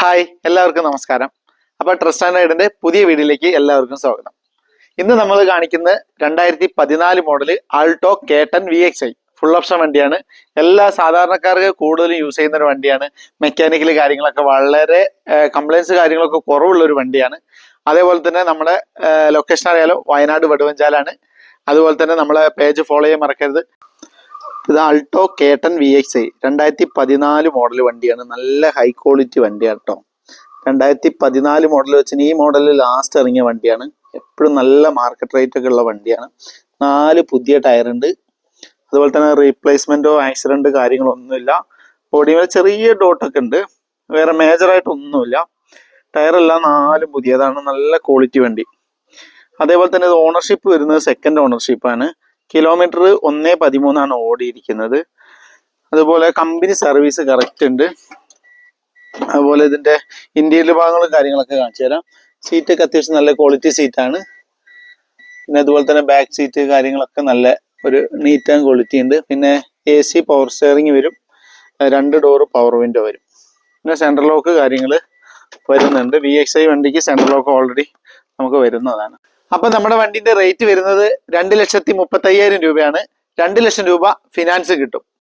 Hi, എല്ലാവർക്കും നമസ്കാരം. അപ്പോൾ ട്രസ്റ്റ് ആൻഡ് റൈഡിന്റെ പുതിയ വീഡിയോയിലേക്ക് എല്ലാവർക്കും സ്വാഗതം. ഇന്ന് നമ്മൾ കാണിക്കുന്നത് 2014 model Alto K10 VXi full option വണ്ടിയാണ്. എല്ലാ സാധാരണക്കാർക്ക് കൂടുതലും യൂസ് ചെയ്യുന്ന ഒരു വണ്ടിയാണ്. മെക്കാനിക്കൽ കാര്യങ്ങളൊക്കെ വളരെ കംപ്ലൈൻസ് കാര്യങ്ങളൊക്കെ കുറവുള്ള ഒരു വണ്ടിയാണ്. അതേപോലെ തന്നെ നമ്മുടെ ലൊക്കേഷൻ അറിയാലോ, വയനാട് വടുവഞ്ചാലാണ്. അതുപോലെ തന്നെ നമ്മളെ പേജ് ഫോളോ ചെയ്യാൻ മറക്കരുത്. ഇത് ആൾട്ടോ K10 VXi 2014 മോഡൽ വണ്ടിയാണ്. നല്ല ഹൈ ക്വാളിറ്റി വണ്ടിയാണ് കേട്ടോ. 2014 മോഡൽ വെച്ചാൽ ഈ മോഡലിൽ ലാസ്റ്റ് ഇറങ്ങിയ വണ്ടിയാണ്. എപ്പോഴും നല്ല മാർക്കറ്റ് റേറ്റ് ഒക്കെ ഉള്ള വണ്ടിയാണ്. 4 പുതിയ ടയർ ഉണ്ട്. അതുപോലെ തന്നെ റീപ്ലേസ്മെന്റോ ആക്സിഡന്റ് കാര്യങ്ങളോ ഒന്നുമില്ല. ബോഡിയിൽ ചെറിയ ഡോട്ടൊക്കെ ഉണ്ട്, വേറെ മേജറായിട്ട് ഒന്നുമില്ല. ടയറെല്ലാം 4 പുതിയതാണ്. നല്ല ക്വാളിറ്റി വണ്ടി. അതേപോലെ തന്നെ ഇത് ഓണർഷിപ്പ് വരുന്നത് സെക്കൻഡ് ഓണർഷിപ്പാണ്. കിലോമീറ്റർ 1.13 ഓടിയിരിക്കുന്നത്. അതുപോലെ കമ്പനി സർവീസ് കറക്റ്റ് ഉണ്ട്. അതുപോലെ ഇതിന്റെ ഇന്റീരിയർ ഭാഗങ്ങളും കാര്യങ്ങളൊക്കെ കാണിച്ചു തരാം. സീറ്റൊക്കെ അത്യാവശ്യം നല്ല ക്വാളിറ്റി സീറ്റാണ്. പിന്നെ അതുപോലെ തന്നെ ബാക്ക് സീറ്റ് കാര്യങ്ങളൊക്കെ നല്ല ഒരു നീറ്റ് ആൻഡ് ക്വാളിറ്റി ഉണ്ട്. പിന്നെ AC പവർ സ്റ്റിയറിംഗ് വരും, 2 ഡോർ പവർ വിൻഡോ വരും. പിന്നെ സെൻട്രൽ ലോക്ക് കാര്യങ്ങൾ വരുന്നുണ്ട്. VXi വണ്ടിക്ക് സെൻട്രൽ ലോക്ക് ഓൾറെഡി നമുക്ക് വരുന്നതാണ്. അപ്പൊ നമ്മുടെ വണ്ടിന്റെ റേറ്റ് വരുന്നത് 2,35,000 രൂപയാണ്. 2 ലക്ഷം രൂപ ഫിനാൻസ് കിട്ടും.